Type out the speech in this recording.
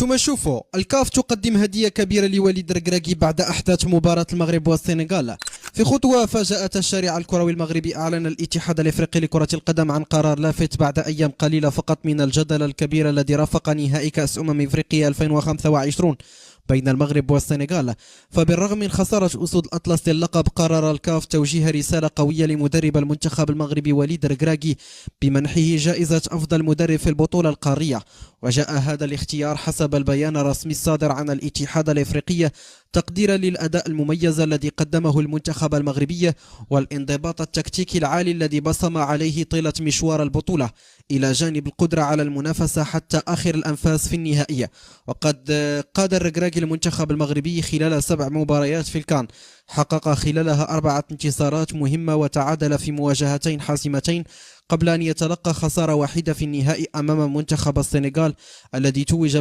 انتم شوفوا، الكاف تقدم هدية كبيرة لوليد ركراكي بعد أحداث مباراة المغرب والسنغال. في خطوة فاجأت الشارع الكروي المغربي، أعلن الاتحاد الإفريقي لكرة القدم عن قرار لافت بعد أيام قليلة فقط من الجدل الكبير الذي رافق نهائي كأس إفريقيا 2025 بين المغرب والسنغال. فبالرغم من خسارة أسود الأطلس للقب، قرر الكاف توجيه رسالة قوية لمدرب المنتخب المغربي وليد ركراكي بمنحه جائزة أفضل مدرب في البطولة القارية. وجاء هذا الاختيار حسب البيان الرسمي الصادر عن الاتحاد الإفريقي تقديرا للأداء المميز الذي قدمه المنتخب المغربي والانضباط التكتيكي العالي الذي بصم عليه طيلة مشوار البطولة، إلى جانب القدرة على المنافسة حتى آخر الأنفاس في النهائية. وقد قاد الركراكي المنتخب المغربي خلال 7 مباريات في الكان، حقق خلالها 4 انتصارات مهمة وتعادل في مواجهتين حاسمتين قبل أن يتلقى خسارة واحدة في النهائي أمام منتخب السنغال الذي توج